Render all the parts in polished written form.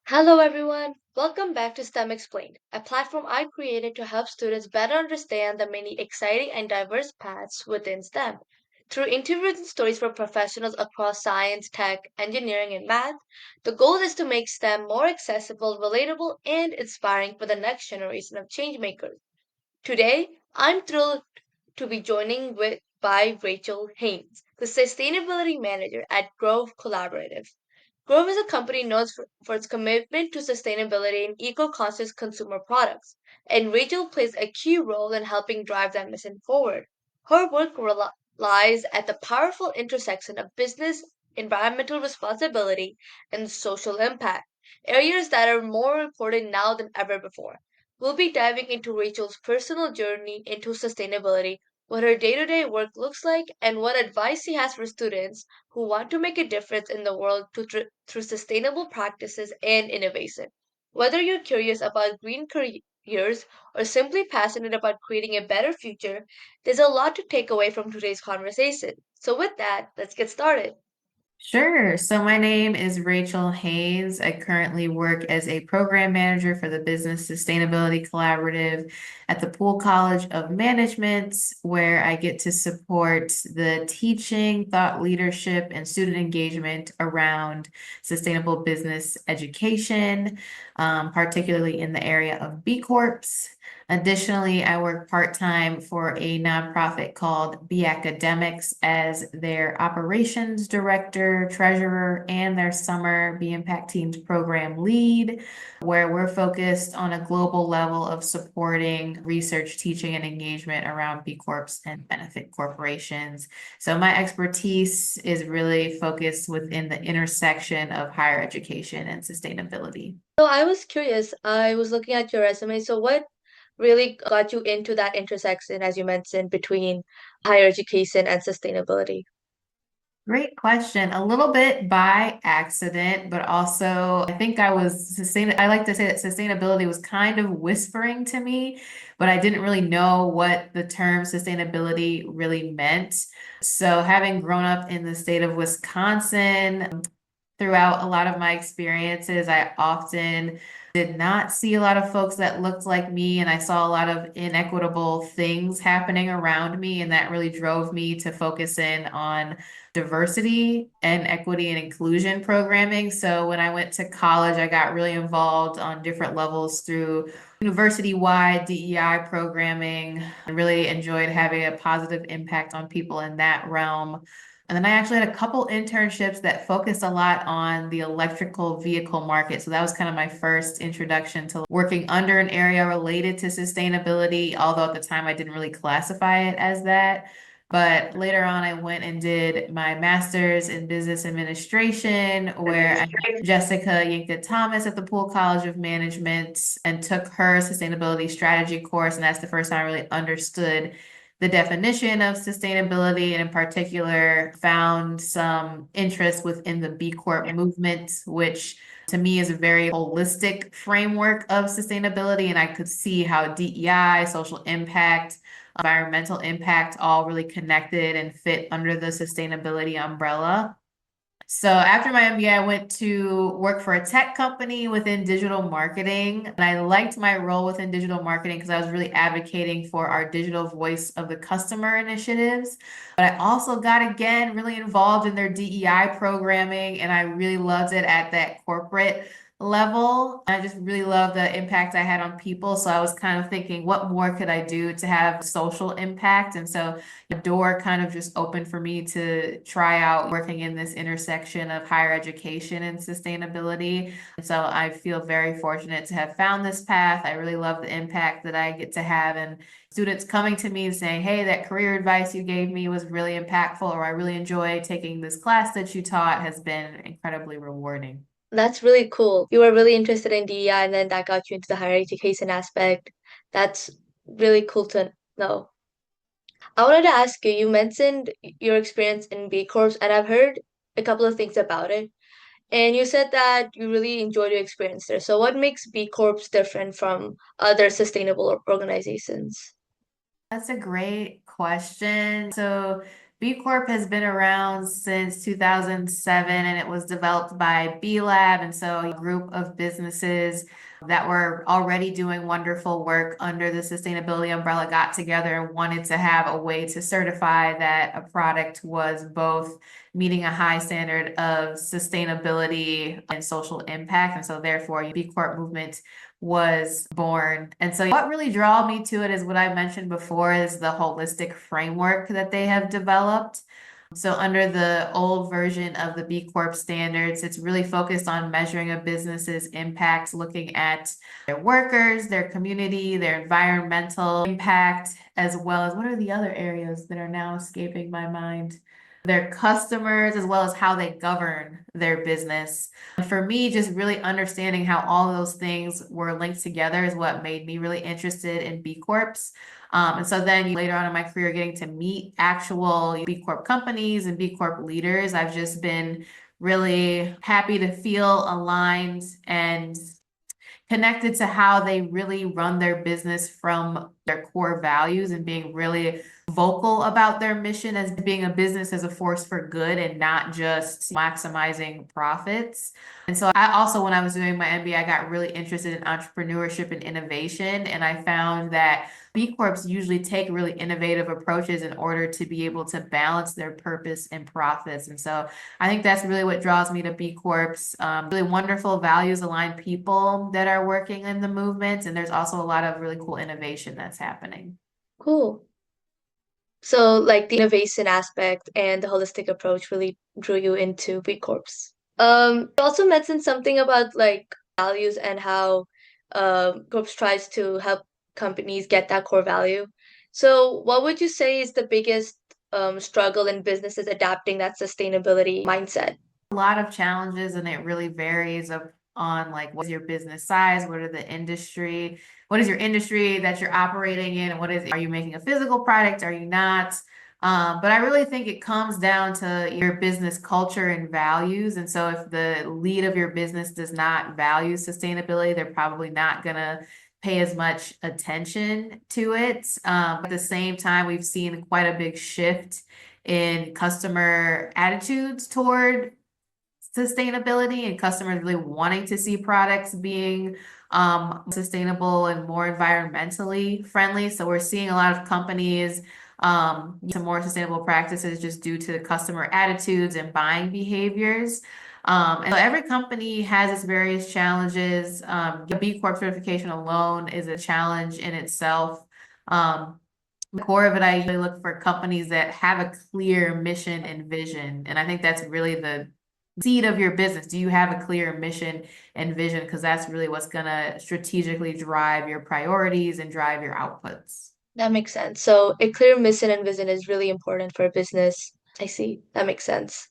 Hello, everyone. Welcome back to STEM Explained, a platform I created to help students better understand the many exciting and diverse paths within STEM. Through interviews and stories from professionals across science, tech, engineering, and math, the goal is to make STEM more accessible, relatable, and inspiring for the next generation of changemakers. Today, I'm thrilled to be by Rachel Haynes, the Sustainability Manager at Grove Collaborative. Grove is a company known for its commitment to sustainability and eco-conscious consumer products, and Rachel plays a key role in helping drive that mission forward. Her work lies at the powerful intersection of business, environmental responsibility, and social impact, areas that are more important now than ever before. We'll be diving into Rachel's personal journey into sustainability, what her day to day work looks like, and what advice she has for students who want to make a difference in the world through sustainable practices and innovation. Whether you're curious about green careers or simply passionate about creating a better future, there's a lot to take away from today's conversation. So, with that, let's get started. Sure. So my name is Rachel Haynes. I currently work as a program manager for the Business Sustainability Collaborative at the Poole College of Management, where I get to support the teaching, thought leadership, and student engagement around sustainable business education, particularly in the area of B Corps. Additionally, I work part-time for a nonprofit called Be Academics as their operations director, treasurer, and their summer Be Impact Teams program lead, where we're focused on a global level of supporting research, teaching, and engagement around B Corps and benefit corporations. So my expertise is really focused within the intersection of higher education and sustainability. So, I was curious, I was looking at your resume. So, what really got you into that intersection, as you mentioned, between higher education and sustainability? Great question. A little bit by accident, but also I think I like to say that sustainability was kind of whispering to me, but I didn't really know what the term sustainability really meant. So having grown up in the state of Wisconsin, throughout a lot of my experiences, I often did not see a lot of folks that looked like me, and I saw a lot of inequitable things happening around me, and that really drove me to focus in on diversity and equity and inclusion programming. So when I went to college, I got really involved on different levels through university-wide DEI programming and really enjoyed having a positive impact on people in that realm. And then I actually had a couple internships that focused a lot on the electrical vehicle market. So that was kind of my first introduction to working under an area related to sustainability, although at the time I didn't really classify it as that. But later on, I went and did my master's in business administration, where I met Jessica Yinka Thomas at the Poole College of Management and took her sustainability strategy course. And that's the first time I really understood the definition of sustainability, and in particular found some interest within the B Corp movement, which to me is a very holistic framework of sustainability. And I could see how DEI, social impact, environmental impact all really connected and fit under the sustainability umbrella. So after my MBA, I went to work for a tech company within digital marketing. And I liked my role within digital marketing because I was really advocating for our digital voice of the customer initiatives. But I also got again really involved in their DEI programming, and I really loved it at that corporate level. I just really love the impact I had on people. So I was kind of thinking, what more could I do to have social impact? And so the door kind of just opened for me to try out working in this intersection of higher education and sustainability. And so I feel very fortunate to have found this path. I really love the impact that I get to have, and students coming to me and saying, hey, that career advice you gave me was really impactful, or I really enjoyed taking this class that you taught, has been incredibly rewarding. That's really cool. You were really interested in DEI and then that got you into the higher education aspect. That's really cool to know. I wanted to ask you, you mentioned your experience in B Corps, and I've heard a couple of things about it. And you said that you really enjoyed your experience there. So what makes B Corps different from other sustainable organizations? That's a great question. So B Corp has been around since 2007 and it was developed by B Lab. And so a group of businesses that were already doing wonderful work under the sustainability umbrella got together and wanted to have a way to certify that a product was both meeting a high standard of sustainability and social impact. And so therefore, B Corp movement was born. And so what really drew me to it is what I mentioned before is the holistic framework that they have developed. So under the old version of the B Corp standards, it's really focused on measuring a business's impact, looking at their workers, their community, their environmental impact, as well as what are the other areas that are now escaping my mind? Their customers, as well as how they govern their business. And for me, just really understanding how all of those things were linked together is what made me really interested in B Corps. And so then later on in my career, getting to meet actual B Corp companies and B Corp leaders, I've just been really happy to feel aligned and connected to how they really run their business from their core values and being really vocal about their mission as being a business as a force for good and not just maximizing profits. And so I also, when I was doing my MBA, I got really interested in entrepreneurship and innovation. And I found that B Corps usually take really innovative approaches in order to be able to balance their purpose and profits. And so I think that's really what draws me to B Corps. Really wonderful values aligned people that are working in the movement. And there's also a lot of really cool innovation that's happening. Cool. So, like the innovation aspect and the holistic approach really drew you into B Corps. You also mentioned something about like values and how Corps tries to help companies get that core value. So, what would you say is the biggest struggle in businesses adapting that sustainability mindset? A lot of challenges and it really varies on like what's your business size, what is your industry that you're operating in, and are you making a physical product, are you not? But I really think it comes down to your business culture and values. And so if the lead of your business does not value sustainability, they're probably not gonna pay as much attention to it. At the same time, we've seen quite a big shift in customer attitudes toward sustainability and customers really wanting to see products being sustainable and more environmentally friendly. So we're seeing a lot of companies some more sustainable practices just due to the customer attitudes and buying behaviors. And so every company has its various challenges. The B Corp certification alone is a challenge in itself. The core of it, I usually look for companies that have a clear mission and vision. And I think that's really the seed of your business. Do you have a clear mission and vision? Because that's really what's going to strategically drive your priorities and drive your outputs. That makes sense. So, a clear mission and vision is really important for a business. I see. That makes sense.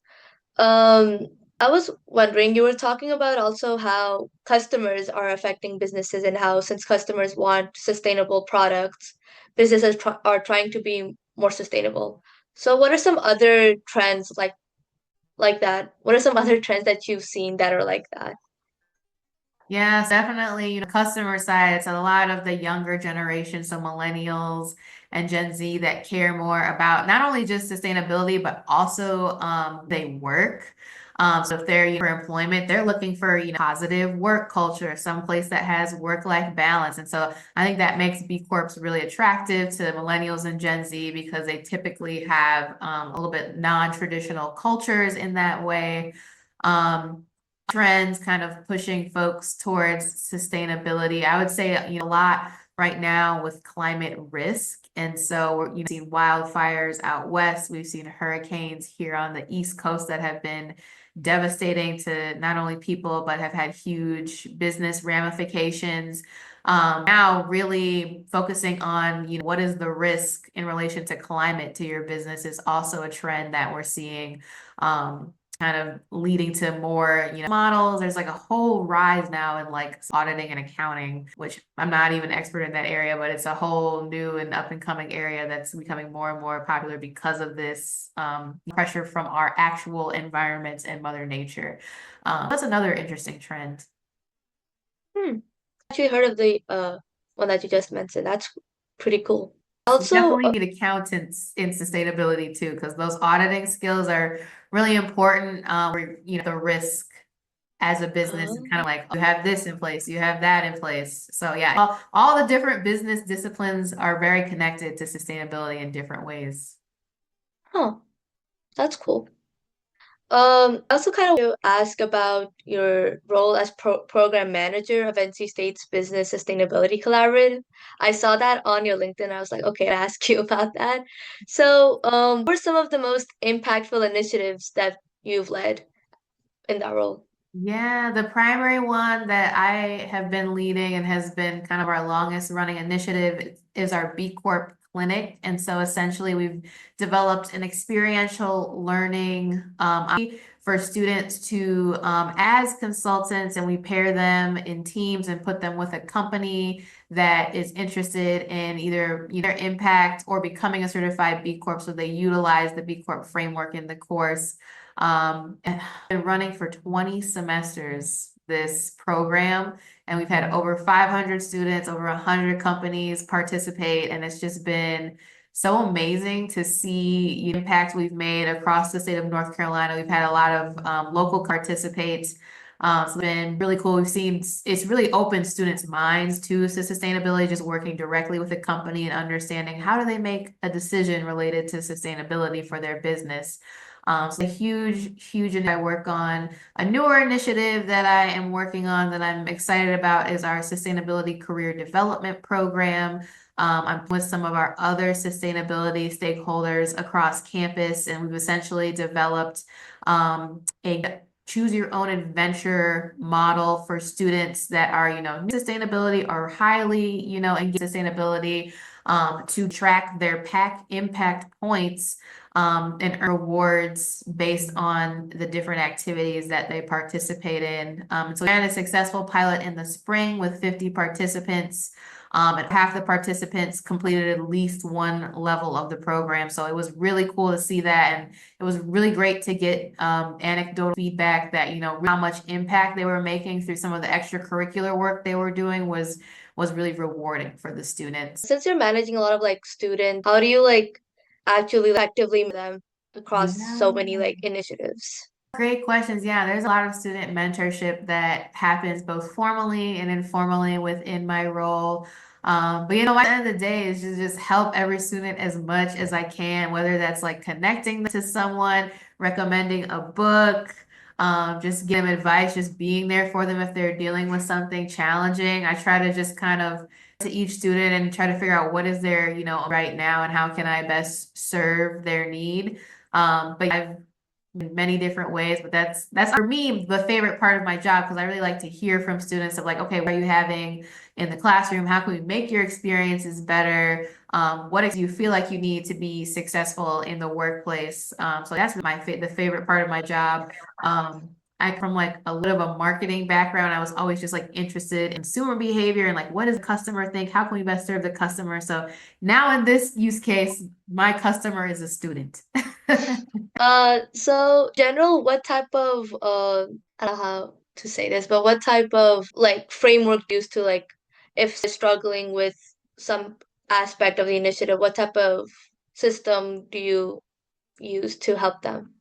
Um, I was wondering, you were talking about also how customers are affecting businesses and how since customers want sustainable products, businesses are trying to be more sustainable. So what are some other trends like that? What are some other trends that you've seen that are like that? Yes, definitely. Customer side, it's a lot of the younger generation, so millennials and Gen Z that care more about not only just sustainability, but also they work. So if they're for employment, they're looking for positive work culture, someplace that has work-life balance. And so I think that makes B Corps really attractive to millennials and Gen Z because they typically have a little bit non-traditional cultures in that way. Um, Trends kind of pushing folks towards sustainability. I would say, a lot right now with climate risk. And so we're seeing wildfires out west. We've seen hurricanes here on the East Coast that have been devastating to not only people, but have had huge business ramifications. Now really focusing on, what is the risk in relation to climate to your business is also a trend that we're seeing. Kind of leading to more, models. There's like a whole rise now in like auditing and accounting, which I'm not even expert in that area, but it's a whole new and up and coming area that's becoming more and more popular because of this pressure from our actual environments and Mother Nature. That's another interesting trend. Hmm. Actually heard of the one that you just mentioned. That's pretty cool. So Also, definitely need accountants in sustainability too, because those auditing skills are really important. For, the risk as a business and kind of like you have this in place, you have that in place. So yeah, all the different business disciplines are very connected to sustainability in different ways. oh, that's cool. I also kind of want to ask about your role as program manager of NC State's Business Sustainability Collaborative. I saw that on your LinkedIn. I was like, okay, I'll ask you about that. So, what were some of the most impactful initiatives that you've led in that role? Yeah, the primary one that I have been leading and has been kind of our longest running initiative is our B Corp clinic. And so essentially we've developed an experiential learning for students to as consultants, and we pair them in teams and put them with a company that is interested in either impact or becoming a certified B Corp. So they utilize the B Corp framework in the course. And been running for 20 semesters, this program, and we've had over 500 students, over 100 companies participate, and it's just been so amazing to see the impact we've made across the state of North Carolina. We've had a lot of local participate. So it's been really cool. We've seen it's really opened students' minds to sustainability, just working directly with the company and understanding how do they make a decision related to sustainability for their business. So a huge, and I work on a newer initiative that I am working on that I'm excited about is our sustainability career development program. I'm with some of our other sustainability stakeholders across campus, and we've essentially developed a choose your own adventure model for students that are, new sustainability or highly, engaged in sustainability, to track their PAC impact points and earn rewards based on the different activities that they participate in. So we had a successful pilot in the spring with 50 participants. And half the participants completed at least one level of the program. So it was really cool to see that. And it was really great to get anecdotal feedback that, how much impact they were making through some of the extracurricular work they were doing was really rewarding for the students. Since you're managing a lot of like students, how do you like actually actively manage them across so Yeah. many like initiatives? Great questions. Yeah, there's a lot of student mentorship that happens both formally and informally within my role. But at the end of the day, is just help every student as much as I can, whether that's like connecting to someone, recommending a book, just give them advice, just being there for them if they're dealing with something challenging. I try to just kind of to each student and try to figure out what is their, right now and how can I best serve their need. But I've in many different ways, but that's for me the favorite part of my job because I really like to hear from students of like, okay, what are you having in the classroom? How can we make your experiences better? What do you feel like you need to be successful in the workplace? So that's the favorite part of my job. I come from like a little of a marketing background. I was always just like interested in consumer behavior and like what does the customer think? How can we best serve the customer? So now in this use case, my customer is a student. So general, what type of I don't know how to say this, but what type of like framework used to like if they're struggling with some aspect of the initiative, what type of system do you use to help them?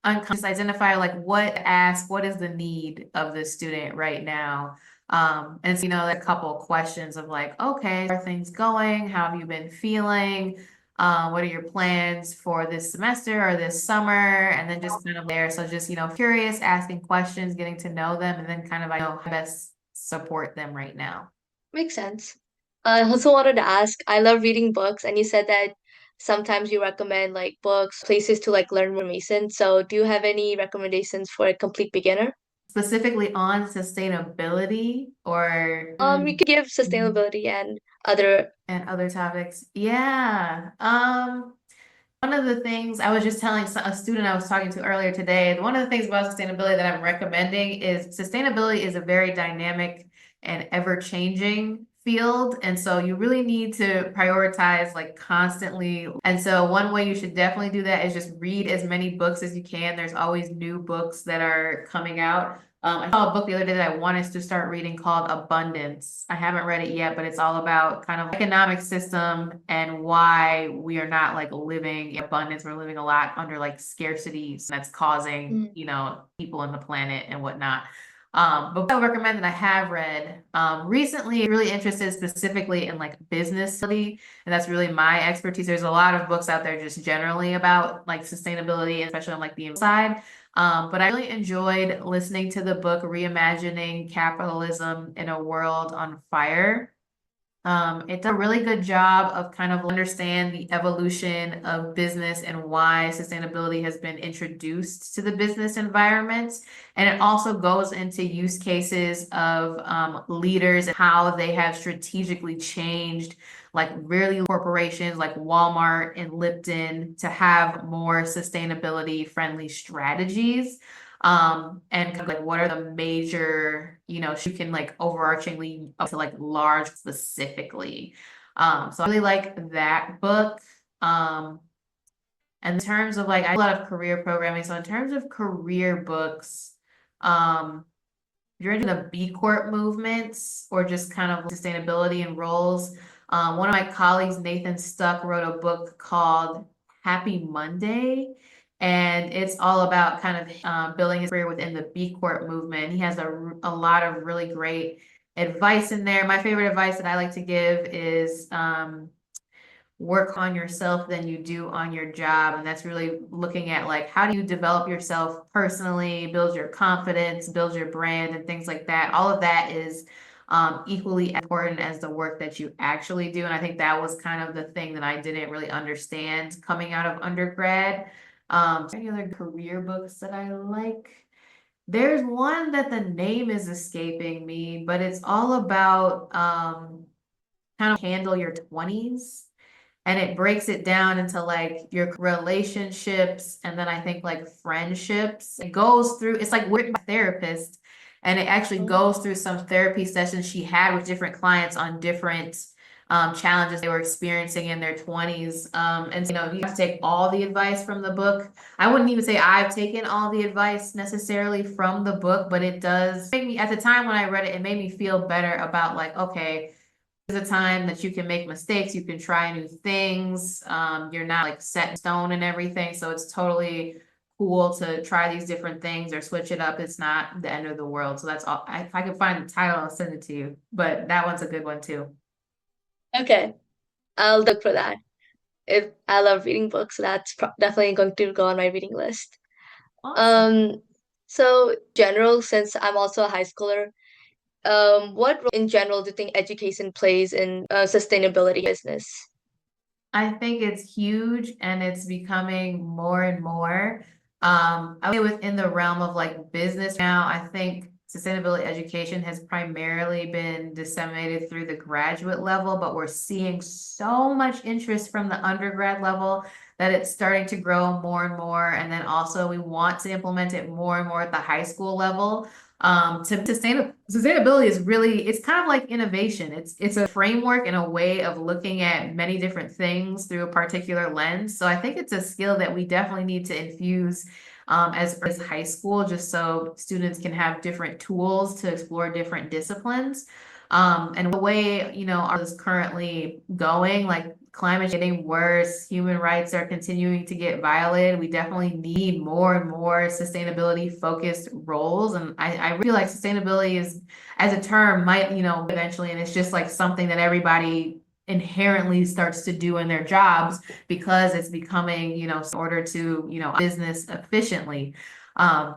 Unconscious identify like what is the need of the student right now. And so, a couple questions of like, okay, how are things going? How have you been feeling? What are your plans for this semester or this summer? And then just kind of there. So just, curious, asking questions, getting to know them, and then kind of, I know how best support them right now. Makes sense. I also wanted to ask, I love reading books, and you said that sometimes you recommend like books, places to like learn more recent. So do you have any recommendations for a complete beginner? Specifically on sustainability or You can give sustainability and other topics. Yeah. One of the things I was just telling a student I was talking to earlier today, one of the things about sustainability that I'm recommending is sustainability is a very dynamic and ever-changing field. And so you really need to prioritize like constantly. And so one way you should definitely do that is just read as many books as you can. There's always new books that are coming out. I saw a book the other day that I wanted to start reading called Abundance. I haven't read it yet, but it's all about kind of economic system and why we are not like living in abundance. We're living a lot under like scarcity that's causing, Mm. people on the planet and whatnot. But I would recommend that I have read recently, really interested specifically in like business study, and that's really my expertise. There's a lot of books out there just generally about like sustainability, especially on like the inside. But I really enjoyed listening to the book Reimagining Capitalism in a World on Fire. It does a really good job of kind of understand the evolution of business and why sustainability has been introduced to the business environment. And it also goes into use cases of leaders and how they have strategically changed, like really corporations like Walmart and Lipton to have more sustainability friendly strategies. And kind of like what are the major, you can like overarchingly up to like large specifically. So I really like that book. Um, and in terms of like I do a lot of career programming. So in terms of career books, if you're into the B Corp movements or just kind of sustainability and roles, one of my colleagues, Nathan Stuck, wrote a book called Happy Monday. And it's all about kind of building his career within the B Corp movement. He has a lot of really great advice in there. My favorite advice that I like to give is work on yourself than you do on your job. And that's really looking at like how do you develop yourself personally, build your confidence, build your brand, and things like that. All of that is equally important as the work that you actually do. And I think that was kind of the thing that I didn't really understand coming out of undergrad. Any other career books that I like? There's one that the name is escaping me, but it's all about kind of handle your 20s, and it breaks it down into like your relationships and then I think like friendships. It goes through, it's like written by a therapist, and it actually Oh, goes through some therapy sessions she had with different clients on different challenges they were experiencing in their 20s. And you have to take all the advice from the book. I wouldn't even say I've taken all the advice necessarily from the book, but it does make me, at the time when I read it, it made me feel better about like, okay, is a time that you can make mistakes, you can try new things. You're not like set in stone and everything. So it's totally cool to try these different things or switch it up. It's not the end of the world. So that's all. If I could find the title, I'll send it to you. But that one's a good one too. okay. I'll look for that. If I love reading books, so that's definitely going to go on my reading list. Awesome. Um, so general, since I'm also a high schooler, what role in general do you think education plays in sustainability business? I think it's huge and it's becoming more and more. I would say within the realm of like business now, I think sustainability education has primarily been disseminated through the graduate level, but we're seeing so much interest from the undergrad level that it's starting to grow more and more. And then also we want to implement it more and more at the high school level. Sustainability is really, it's kind of like innovation. It's a framework and a way of looking at many different things through a particular lens. So I think it's a skill that we definitely need to infuse as high school, just so students can have different tools to explore different disciplines. And the way, our is currently going, like climate getting worse, human rights are continuing to get violated. We definitely need more and more sustainability focused roles. And I feel like sustainability is, as a term, might, eventually, and it's just like something that everybody inherently starts to do in their jobs because it's becoming, in order to, business efficiently. Um,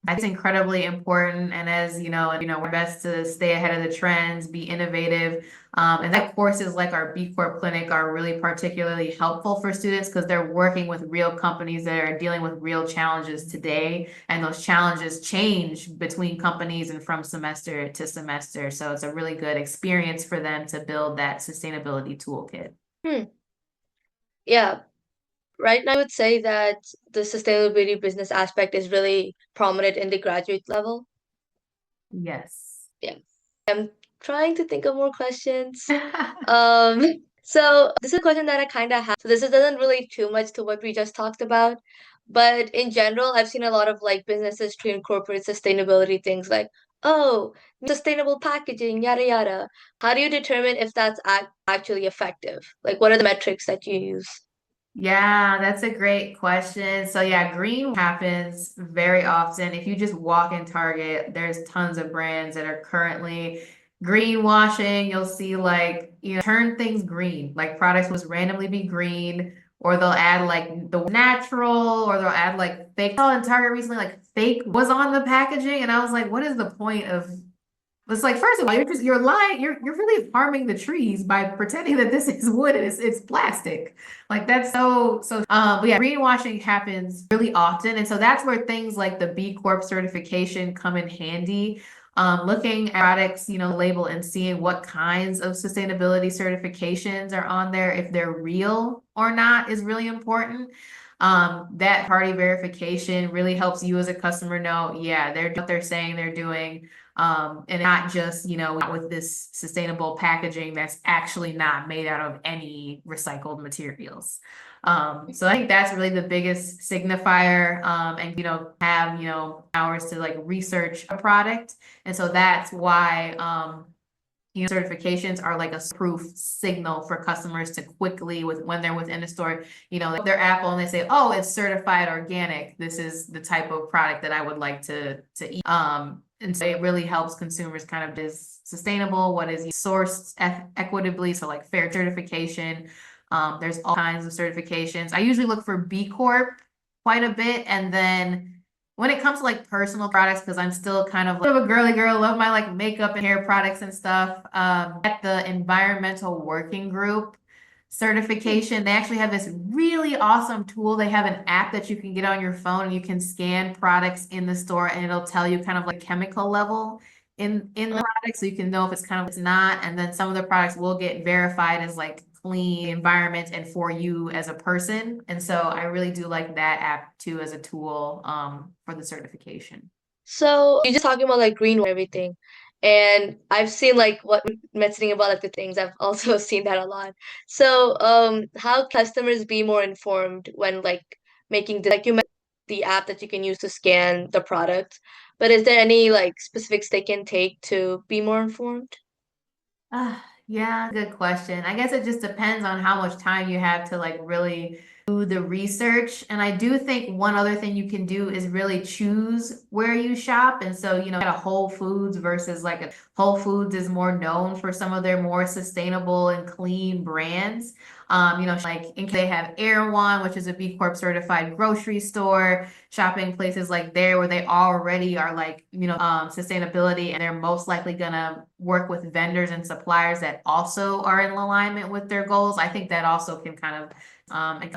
that's incredibly important. And as we're best to stay ahead of the trends, be innovative. And that courses like our B Corp clinic are really particularly helpful for students because they're working with real companies that are dealing with real challenges today. And those challenges change between companies and from semester to semester. So it's a really good experience for them to build that sustainability toolkit. Hmm. Yeah, right now I would say that the sustainability business aspect is really prominent in the graduate level. Yes. Yeah. I'm trying to think of more questions. So this is a question that I kind of have. So this doesn't relate too much to what we just talked about, But in general, I've seen a lot of like businesses to incorporate sustainability things like, oh, sustainable packaging, yada yada. How do you determine if that's actually effective? Like, what are the metrics that you use? Yeah, that's a great question. So yeah, green happens very often. If you just walk in Target, there's tons of brands that are currently greenwashing. You'll see like, turn things green. Like products will randomly be green, or they'll add like the natural, or they'll add like fake. I saw in Target recently, like fake was on the packaging, and I was like, what is the point of it's like, first of all, you're lying, you're really harming the trees by pretending that this is wood and it's plastic. Like that's but yeah, greenwashing happens really often. And so that's where things like the B Corp certification come in handy. Looking at products, label and seeing what kinds of sustainability certifications are on there, if they're real or not, is really important. That party verification really helps you as a customer know, yeah, they're what they're saying they're doing, and not just, with this sustainable packaging that's actually not made out of any recycled materials. So I think that's really the biggest signifier, and, have, hours to like research a product. And so that's why, certifications are like a proof signal for customers to quickly with when they're within a store, their Apple and they say, oh, it's certified organic. This is the type of product that I would like to eat. And so it really helps consumers kind of is sustainable, what is sourced equitably, so like fair certification. There's all kinds of certifications. I usually look for B Corp quite a bit, and then when it comes to like personal products, because I'm still kind of a girly girl, love my like makeup and hair products and stuff. At the environmental working group certification, they actually have this really awesome tool. They have an app that you can get on your phone and you can scan products in the store and it'll tell you kind of like chemical level in the product, so you can know if it's kind of it's not. And then some of the products will get verified as like clean environment and for you as a person. And so I really do like that app too as a tool for the certification. So you're just talking about like green and everything. And I've seen like what mentioning about like the things, I've also seen that a lot. So how customers be more informed when like making like you mentioned the app that you can use to scan the product, but is there any like specifics they can take to be more informed? Yeah, good question. I guess it just depends on how much time you have to like really do the research. And I do think one other thing you can do is really choose where you shop. And so, at a Whole Foods versus like a Whole Foods is more known for some of their more sustainable and clean brands. Like they have Erewhon, which is a B Corp certified grocery store, shopping places like there where they already are like, sustainability, and they're most likely gonna work with vendors and suppliers that also are in alignment with their goals. I think that also can kind of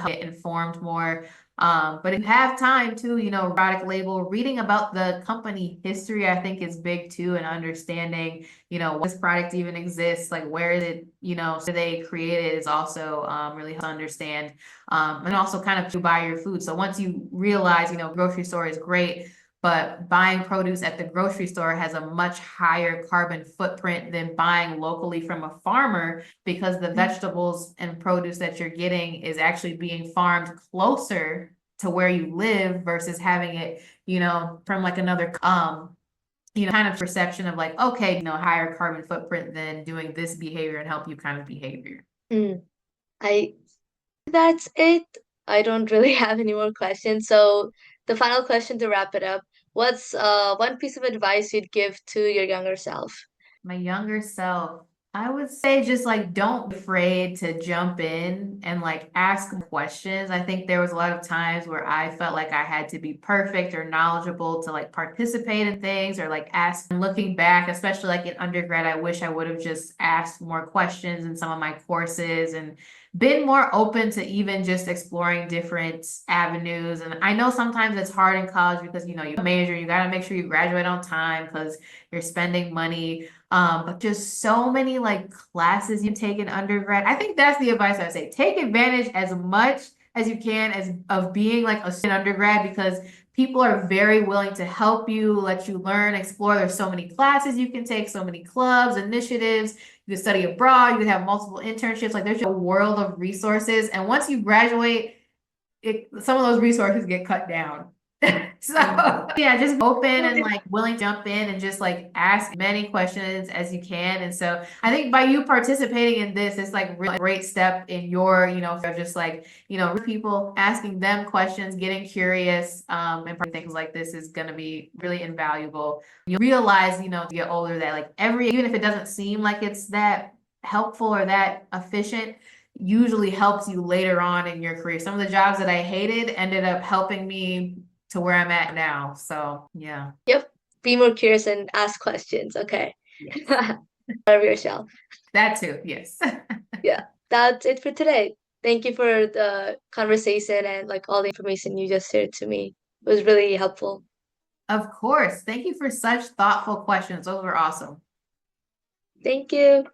get informed more. But if you have time too, product label, reading about the company history, I think is big too, and understanding, this product even exists, like where is it, so they create it is also really helps to understand. And also kind of to buy your food. So once you realize, grocery store is great, but buying produce at the grocery store has a much higher carbon footprint than buying locally from a farmer, because the vegetables and produce that you're getting is actually being farmed closer to where you live versus having it, from like another kind of perception of like, okay, higher carbon footprint than doing this behavior and help you kind of behavior. Mm. I That's it. I don't really have any more questions. So the final question to wrap it up, what's one piece of advice you'd give to your younger self? My younger self, I would say just like don't be afraid to jump in and like ask questions. I think there was a lot of times where I felt like I had to be perfect or knowledgeable to like participate in things or like ask. And looking back, especially like in undergrad, I wish I would have just asked more questions in some of my courses and been more open to even just exploring different avenues. And I know sometimes it's hard in college because you major, you got to make sure you graduate on time because you're spending money. But just so many like classes you take in undergrad. I think that's the advice I would say. Take advantage as much as you can as of being like a student undergrad, because people are very willing to help you, let you learn, explore. There's so many classes you can take, so many clubs, initiatives. You can study abroad, you can have multiple internships. Like there's a world of resources. And once you graduate, some of those resources get cut down. So yeah, just open and like willing to jump in and just like ask many questions as you can. And so I think by you participating in this, it's like really great step in your, of just like, people asking them questions, getting curious, and things like this is going to be really invaluable. You realize, to get older that like even if it doesn't seem like it's that helpful or that efficient, usually helps you later on in your career. Some of the jobs that I hated ended up helping me to where I'm at now. So yeah. Yep. Be more curious and ask questions. Okay. Yes. Of your shell. That too. Yes. Yeah. That's it for today. Thank you for the conversation and like all the information you just shared to me. It was really helpful. Of course. Thank you for such thoughtful questions. Those were awesome. Thank you.